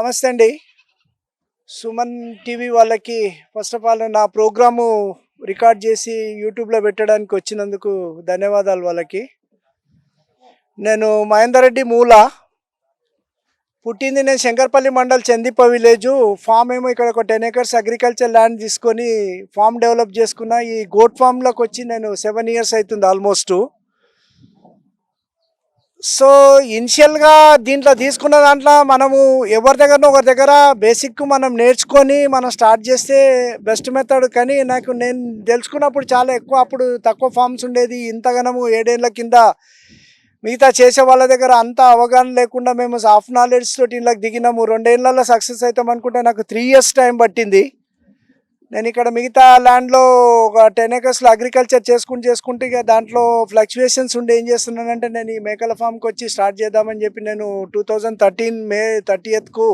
నమస్తే అండి. సుమన్ టీవీ వాళ్ళకి ఫస్ట్ ఆఫ్ ఆల్ నా ప్రోగ్రాము రికార్డ్ చేసి యూట్యూబ్‌లో పెట్టడానికి వచ్చినందుకు ధన్యవాదాలు వాళ్ళకి. నేను మహేందర్ రెడ్డి మూల. పుట్టింది నేను శంకర్పల్లి మండల్ చందిప్ప విలేజు. ఫామ్ ఏమో ఇక్కడ ఒక 10 ఎకర్స్ అగ్రికల్చర్ ల్యాండ్ తీసుకొని ఫామ్ డెవలప్ చేసుకున్నా. ఈ గోట్ ఫామ్‌లోకి వచ్చి నేను 7 ఇయర్స్ అవుతుంది ఆల్మోస్ట్. సో ఇనిషియల్గా దీంట్లో తీసుకున్న దాంట్లో మనము ఒకరి దగ్గర బేసిక్ మనం నేర్చుకొని మనం స్టార్ట్ చేస్తే బెస్ట్ మెథడ్. కానీ నేను తెలుసుకున్నప్పుడు చాలా ఎక్కువ, అప్పుడు తక్కువ ఫామ్స్ ఉండేది. ఇంతగానము 7 ఏళ్ళ కింద మిగతా చేసే వాళ్ళ దగ్గర అంత అవగాహన లేకుండా మేము సాఫ్ట్ నాలెడ్జ్ తోటి ఇంట్లోకి దిగినాము. 2 ఏళ్ళలో సక్సెస్ అవుతాం అనుకుంటే నాకు 3 ఇయర్స్ టైం పట్టింది. నేను ఇక్కడ మిగతా ల్యాండ్లో ఒక 10 ఎకర్స్లో అగ్రికల్చర్ చేసుకుంటే ఇక దాంట్లో ఫ్లక్చువేషన్స్ ఉండి ఏం చేస్తున్నానంటే, నేను ఈ మేకల ఫామ్కి వచ్చి స్టార్ట్ చేద్దామని చెప్పి నేను 2013 మే 30కు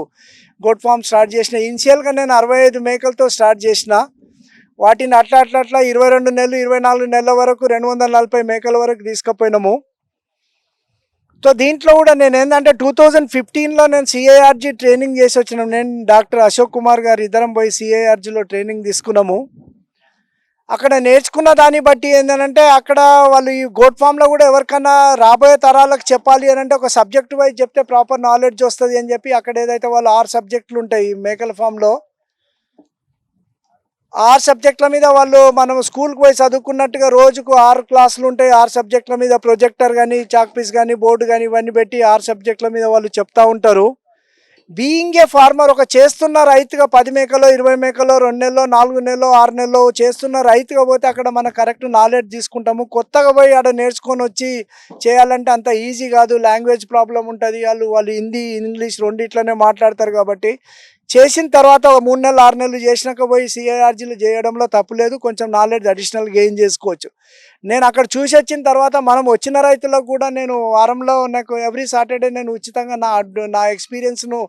గోట్ ఫామ్ స్టార్ట్ చేసిన. ఇనిషియల్గా నేను 65 మేకలతో స్టార్ట్ చేసిన. వాటిని అట్లా 22 నెలలు 24 నెలల వరకు 240 మేకల వరకు తీసుకుపోయినాము. సో దీంట్లో కూడా నేను ఏంటంటే 2015లో నేను సిఐఆర్జీ ట్రైనింగ్ చేసి వచ్చినాము. నేను డాక్టర్ అశోక్ కుమార్ గారు ఇద్దరం పోయి సిఐఆర్జీలో ట్రైనింగ్ తీసుకున్నాము. అక్కడ నేర్చుకున్న దాన్ని బట్టి ఏంటంటే, అక్కడ వాళ్ళు ఈ గోట్ ఫామ్లో కూడా ఎవరికైనా రాబోయే తరాలకు చెప్పాలి అని అంటే ఒక సబ్జెక్ట్ వైజ్ చెప్తే ప్రాపర్ నాలెడ్జ్ వస్తుంది అని చెప్పి అక్కడ ఏదైతే వాళ్ళు 6 సబ్జెక్టులు ఉంటాయి మేకల ఫామ్లో, 6 సబ్జెక్టుల మీద వాళ్ళు మనం స్కూల్కి పోయి చదువుకున్నట్టుగా రోజుకు 6 క్లాసులు ఉంటాయి. 6 సబ్జెక్టుల మీద ప్రొజెక్టర్ కానీ చాక్ పీస్ కానీ బోర్డు కానీ ఇవన్నీ పెట్టి 6 సబ్జెక్టుల మీద వాళ్ళు చెప్తూ ఉంటారు. బీయింగ్ ఏ ఫార్మర్, ఒక చేస్తున్న రైతుగా 10 మేకలో 20 మేకలో 2 నెలలో 4 నెలలో 6 నెలలో చేస్తున్న రైతుగా పోతే అక్కడ మనం కరెక్ట్ నాలెడ్జ్ తీసుకుంటాము. కొత్తగా పోయి ఆడ నేర్చుకొని వచ్చి చేయాలంటే అంత ఈజీ కాదు. లాంగ్వేజ్ ప్రాబ్లం ఉంటుంది. వాళ్ళు హిందీ ఇంగ్లీష్ రెండిట్లనే మాట్లాడతారు. కాబట్టి చేసిన తర్వాత 3 నెలలు 6 నెలలు చేసినాక పోయి సిఐఆర్జీలు చేయడంలో తప్పులేదు. కొంచెం నాలెడ్జ్ అడిషనల్ గెయిన్ చేసుకోవచ్చు. నేను అక్కడ చూసి వచ్చిన తర్వాత మనం వచ్చిన రైతులకు కూడా నేను వారంలో నాకు ఎవ్రీ సాటర్డే నేను ఉచితంగా నా ఎక్స్పీరియన్స్ను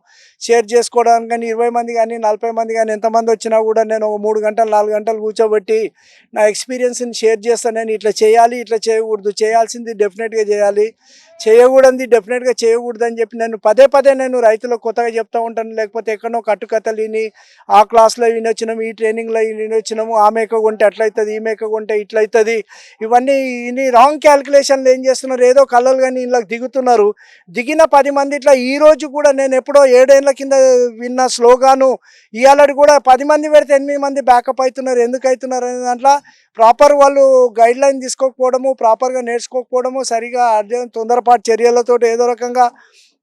షేర్ చేసుకోవడానికి కానీ 20 మంది కానీ 40 మంది కానీ ఎంతమంది వచ్చినా కూడా నేను 3 గంటలు 4 గంటలు కూర్చోబెట్టి నా ఎక్స్పీరియన్స్ని షేర్ చేస్తాను. నేను ఇట్లా చేయాలి, ఇట్లా చేయకూడదు, చేయాల్సింది డెఫినెట్గా చేయాలి, చేయకూడదు డెఫినెట్గా చేయకూడదు అని చెప్పి నేను పదే నేను రైతులకు కొత్తగా చెప్తూ ఉంటాను. లేకపోతే ఎక్కడో కట్టుకథలు విని ఆ క్లాస్లో వినొచ్చినాము, ఈ ట్రైనింగ్లో వినొచ్చినాము, ఆ మేక కొంటే అట్లయితుంది, ఈ మేక కొంటే ఇట్లయితుంది, ఇవన్నీ రాంగ్ క్యాల్కులేషన్లు ఏం చేస్తున్నారు, ఏదో కళలు కానీ ఇంట్లోకి దిగుతున్నారు. దిగిన 10 మంది ఇట్లా ఈరోజు కూడా నేను ఎప్పుడో 7 ఏళ్ళ కింద విన్న స్లోగాను ఇవాళ కూడా 10 మంది పెడితే 8 మంది బ్యాకప్ అవుతున్నారు. ఎందుకు అవుతున్నారు అనే దాంట్లో ప్రాపర్ వాళ్ళు గైడ్ లైన్ తీసుకోకపోవడము, ప్రాపర్గా నేర్చుకోకపోవడము, సరిగా తొందరపాటు చర్యలతో ఏదో రకంగా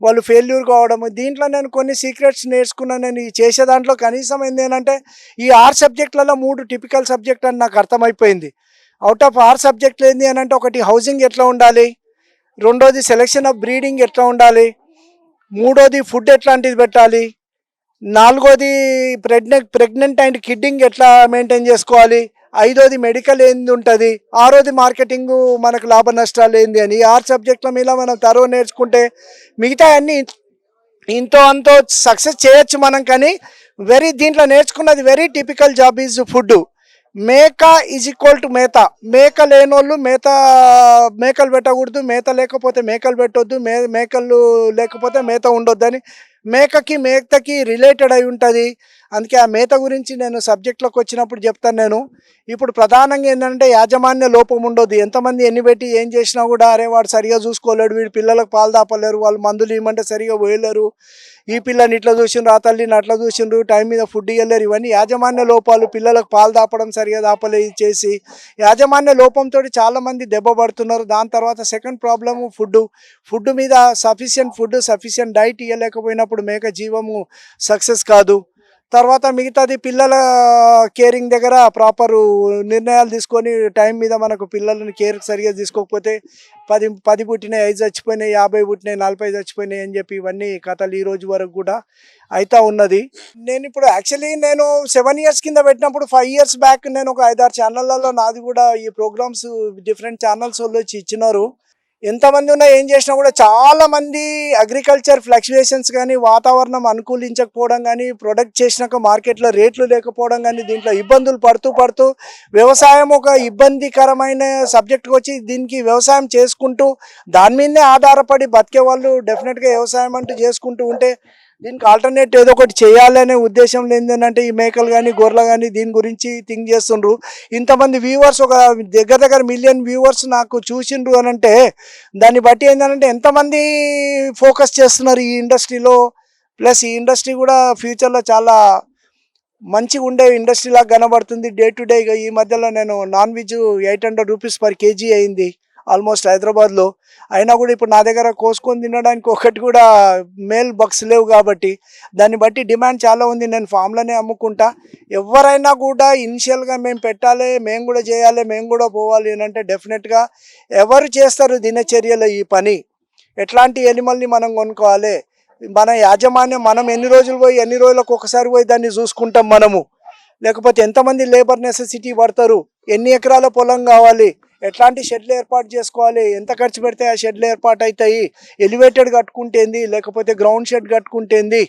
వాళ్ళు ఫెయిల్యూర్ కావడము. దీంట్లో నేను కొన్ని సీక్రెట్స్ నేర్చుకున్నాను. నేను ఈ చేసే దాంట్లో కనీసం ఏంటంటే ఈ 6 సబ్జెక్టులలో 3 టిపికల్ సబ్జెక్ట్ అని నాకు అర్థమైపోయింది. అవుట్ ఆఫ్ 6 సబ్జెక్టులు ఏంటి అని అంటే, ఒకటి హౌసింగ్ ఎట్లా ఉండాలి, రెండోది సెలెక్షన్ ఆఫ్ బ్రీడింగ్ ఎట్లా ఉండాలి, మూడోది ఫుడ్ ఎట్లాంటిది పెట్టాలి, నాలుగోది ప్రెగ్నెంట్ అండ్ కిడ్డింగ్ ఎట్లా మెయింటైన్ చేసుకోవాలి, ఐదోది మెడికల్ ఏంది ఉంటుంది, ఆరోది మార్కెటింగ్ మనకు లాభ నష్టాలు ఏంది అని. ఈ 6 సబ్జెక్టుల మీద మనం తరవ నేర్చుకుంటే మిగతా అన్నీ ఇంతో అంతో సక్సెస్ చేయొచ్చు మనం. కానీ దీంట్లో నేర్చుకున్నది very typical job is food. మేక ఈజ్ ఈక్వల్ టు మేత. మేక లేనోళ్ళు మేకలు పెట్టకూడదు, మేత లేకపోతే మేకలు పెట్టొద్దు, మేకలు లేకపోతే మేత ఉండొద్దని మేతకి రిలేటెడ్ అయి ఉంటుంది. అందుకే ఆ మేత గురించి నేను సబ్జెక్ట్లోకి వచ్చినప్పుడు చెప్తాను. నేను ఇప్పుడు ప్రధానంగా ఏంటంటే యాజమాన్య లోపం ఉండొద్దు. ఎంతమంది ఎన్ని పెట్టి ఏం చేసినా కూడా అరే వాడు సరిగా చూసుకోలేడు, వీడు పిల్లలకు పాలు దాపలేరు, వాళ్ళు మందులు ఇవ్వమంటే సరిగా పోయలేరు, ఈ పిల్లని ఇట్లా చూసిండ్రు, ఆ తల్లిని అట్లా చూసిండ్రు, టైం మీద ఫుడ్ ఇవ్వలేరు, ఇవన్నీ యాజమాన్య లోపాలు. పిల్లలకు పాలు దాపడం సరిగా దాపలే చేసి యాజమాన్య లోపంతో చాలామంది దెబ్బ పడుతున్నారు. దాని తర్వాత సెకండ్ ప్రాబ్లము ఫుడ్ మీద సఫిషియంట్ డైట్ ఇవ్వలేకపోయినప్పుడు మేక జీవము సక్సెస్ కాదు. తర్వాత మిగతాది పిల్లల కేరింగ్ దగ్గర ప్రాపరు నిర్ణయాలు తీసుకొని టైం మీద మనకు పిల్లలని కేర్ సరిగా తీసుకోకపోతే 10 పుట్టినాయి 5 చచ్చిపోయినాయి, 50 పుట్టినాయి 40 చచ్చిపోయినాయి అని చెప్పి ఇవన్నీ కథలు ఈ రోజు వరకు కూడా అవుతా ఉన్నది. నేను ఇప్పుడు యాక్చువల్లీ నేను 7 ఇయర్స్ కింద పెట్టినప్పుడు 5 ఇయర్స్ బ్యాక్ నేను ఒక 5-6 ఛానళ్ళలో నాది కూడా ఈ ప్రోగ్రామ్స్ డిఫరెంట్ ఛానల్స్ వాళ్ళు ఇచ్చినారు. ఎంతమంది ఉన్నా ఏం చేసినా కూడా చాలామంది అగ్రికల్చర్ ఫ్లక్చువేషన్స్ కానీ, వాతావరణం అనుకూలించకపోవడం కానీ, ప్రొడక్ట్ చేసినాక మార్కెట్లో రేట్లు లేకపోవడం కానీ, దీంట్లో ఇబ్బందులు పడుతూ వ్యవసాయం ఒక ఇబ్బందికరమైన సబ్జెక్ట్కి వచ్చి దీనికి వ్యవసాయం చేసుకుంటూ దాని మీదనే ఆధారపడి బతికే వాళ్ళు డెఫినెట్గా వ్యవసాయం అంటూ చేసుకుంటూ ఉంటే దీనికి ఆల్టర్నేట్ ఏదో ఒకటి చేయాలనే ఉద్దేశం ఏంటంటే ఈ మేకలు కానీ గొర్రెలు కానీ దీని గురించి థింక్ చేస్తుండ్రు. ఇంతమంది వ్యూవర్స్ ఒక దగ్గర దగ్గర మిలియన్ వ్యూవర్స్ నాకు చూసిండ్రు అని అంటే దాన్ని బట్టి ఏంటంటే ఎంతమంది ఫోకస్ చేస్తున్నారు ఈ ఇండస్ట్రీలో. ప్లస్ ఈ ఇండస్ట్రీ కూడా ఫ్యూచర్లో చాలా మంచిగా ఉండే ఇండస్ట్రీ లాగా కనబడుతుంది. డే టు డే ఈ మధ్యలో నేను non veg 800 rupees per KG అయింది ఆల్మోస్ట్ హైదరాబాద్లో. అయినా కూడా ఇప్పుడు నా దగ్గర కోసుకొని తినడానికి ఒకటి కూడా మేల్ బక్స్ లేవు కాబట్టి దాన్ని బట్టి డిమాండ్ చాలా ఉంది. నేను ఫామ్లోనే అమ్ముకుంటా. ఎవరైనా కూడా ఇనిషియల్గా మేము పెట్టాలి, మేము కూడా చేయాలి, మేము కూడా పోవాలి అని అంటే డెఫినెట్గా ఎవరు చేస్తారు దినచర్యలో ఈ పని. ఎట్లాంటి ఎనిమల్ని మనం కొనుక్కోవాలి, మన యాజమాన్యం మనం ఎన్ని రోజులు పోయి ఎన్ని రోజులకు ఒకసారి పోయి దాన్ని చూసుకుంటాం మనము. లేకపోతే ఎంతమంది లేబర్ నెసెసిటీ పడతారు, ఎన్ని ఎకరాల పొలం కావాలి, ఎట్లాంటి షెడ్లు ఏర్పాటు చేసుకోవాలి, ఎంత ఖర్చు పెడితే ఆ షెడ్లు ఏర్పాటు అవుతాయి, ఎలివేటెడ్ కట్టుకుంటేంది లేకపోతే గ్రౌండ్ షెడ్ కట్టుకుంటేంది,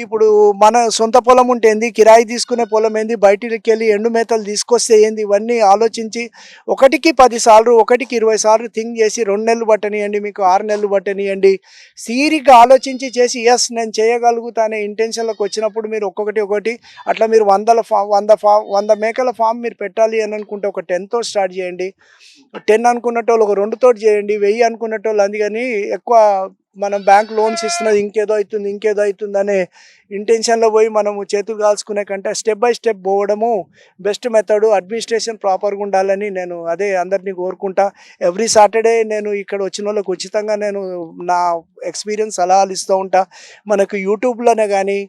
ఇప్పుడు మన సొంత పొలం ఉంటేంది, కిరాయి తీసుకునే పొలం ఏంది, బయటికి వెళ్ళి ఎండు మేతలు తీసుకొస్తే ఏంది, ఇవన్నీ ఆలోచించి ఒకటికి 10 సార్లు ఒకటికి 20 సార్లు థింక్ చేసి 2 నెలలు బట్టనియండి, మీకు 6 నెలలు బట్టనియండి, సీరియస్గా ఆలోచించి చేసి ఎస్ నేను చేయగలుగుతానే ఇంటెన్షన్లకు వచ్చినప్పుడు మీరు ఒక్కొక్కటి అట్లా మీరు 100 మేకల ఫామ్ మీరు పెట్టాలి అని అనుకుంటే ఒక 10తో స్టార్ట్ చేయండి. 10 అనుకున్నట్టు ఒక 2తో చేయండి. 1000 అనుకున్నట్టు అందుకని ఎక్కువ మనం బ్యాంక్ లోన్స్ ఇస్తున్నది ఇంకేదో అవుతుంది అనే ఇంటెన్షన్లో పోయి మనము చేతులు కాల్చుకునే కంటే స్టెప్ బై స్టెప్ పోవడము బెస్ట్ మెథడ్. అడ్మినిస్ట్రేషన్ ప్రాపర్గా ఉండాలని నేను అదే అందరినీ కోరుకుంటా. ఎవ్రీ సాటర్డే నేను ఇక్కడ వచ్చిన వాళ్ళకి ఉచితంగా నేను నా ఎక్స్పీరియన్స్ సలహాలు ఇస్తూ ఉంటా. మనకు యూట్యూబ్లోనే కానీ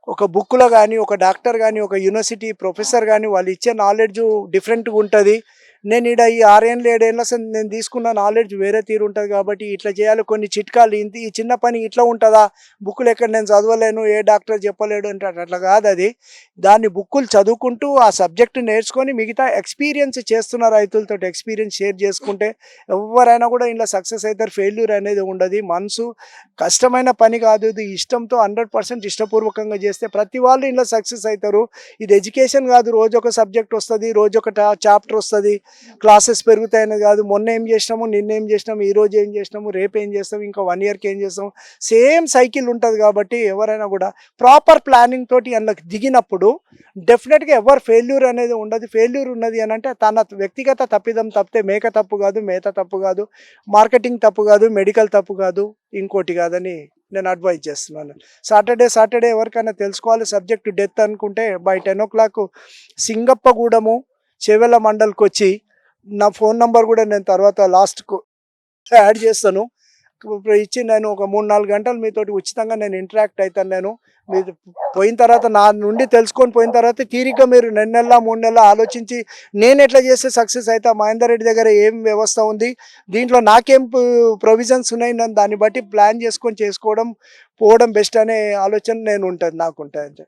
ఒక బుక్లో కానీ ఒక డాక్టర్ కానీ ఒక యూనివర్సిటీ ప్రొఫెసర్ కానీ వాళ్ళు ఇచ్చే నాలెడ్జ్ డిఫరెంట్గా ఉంటుంది. నేను ఇక్కడ ఈ 6 ఏళ్ళు 7 ఏళ్ళ నేను తీసుకున్న నాలెడ్జ్ వేరే తీరు ఉంటుంది కాబట్టి ఇట్లా చేయాలి. కొన్ని చిట్కాలు ఈ చిన్న పని ఇట్లా ఉంటుందా, బుక్కులు ఎక్కడ నేను చదవలేను, ఏ డాక్టర్ చెప్పలేడు అంటే అట్లా కాదు. అది దాన్ని బుక్కులు చదువుకుంటూ ఆ సబ్జెక్ట్ నేర్చుకొని మిగతా ఎక్స్పీరియన్స్ చేస్తున్న రైతులతో ఎక్స్పీరియన్స్ షేర్ చేసుకుంటే ఎవరైనా కూడా ఇలా సక్సెస్ అవుతారు. ఫెయిల్యూర్ అనేది ఉండదు. మనసు కష్టమైన పని కాదు, ఇది ఇష్టంతో 100% ఇష్టపూర్వకంగా చేస్తే ప్రతి వాళ్ళు ఇలా సక్సెస్ అవుతారు. ఇది ఎడ్యుకేషన్ కాదు, రోజు ఒక సబ్జెక్ట్ వస్తుంది, రోజు ఒక చాప్టర్ వస్తుంది, క్లాసెస్ పెరుగుతాయని కాదు. మొన్న ఏం చేసినాము, నిన్న ఏం చేసినాము, ఈరోజు ఏం చేసినాము, రేపు ఏం చేస్తాము, ఇంకా 1 ఇయర్కి ఏం చేస్తాం, సేమ్ సైకిల్ ఉంటుంది. కాబట్టి ఎవరైనా కూడా ప్రాపర్ ప్లానింగ్ తోటి అందులోకి దిగినప్పుడు డెఫినెట్గా ఎవరు ఫెయిల్యూర్ అనేది ఉండదు. ఫెయిల్యూర్ ఉన్నది అని అంటే తన వ్యక్తిగత తప్పిదం తప్పితే మేక తప్పు కాదు, మేత తప్పు కాదు, మార్కెటింగ్ తప్పు కాదు, మెడికల్ తప్పు కాదు, ఇంకోటి కాదని నేను అడ్వైజ్ చేస్తున్నాను. సాటర్డే ఎవరికైనా తెలుసుకోవాలి సబ్జెక్టు డెత్ అనుకుంటే బై 10 o'clock సింగప్పగూడెము చెవెళ్ళ మండల్కి వచ్చి నా ఫోన్ నంబర్ కూడా నేను తర్వాత లాస్ట్కు యాడ్ చేస్తాను. ఇచ్చి నేను ఒక 3-4 గంటలు మీతోటి ఉచితంగా నేను ఇంటరాక్ట్ అవుతాను. నేను మీరు పోయిన తర్వాత నా నుండి తెలుసుకొని పోయిన తర్వాత తీరిక మీరు 2 నెలల 3 నెలల ఆలోచించి నేను ఎట్లా చేస్తే సక్సెస్ అవుతా, మహేందర్ రెడ్డి దగ్గర ఏం వ్యవస్థ ఉంది, దీంట్లో నాకేం ప్రొవిజన్స్ ఉన్నాయి, నన్ను దాన్ని బట్టి ప్లాన్ చేసుకొని చేసుకోవడం పోవడం బెస్ట్ అనే ఆలోచన నేను ఉంటుంది నాకుంటుంది.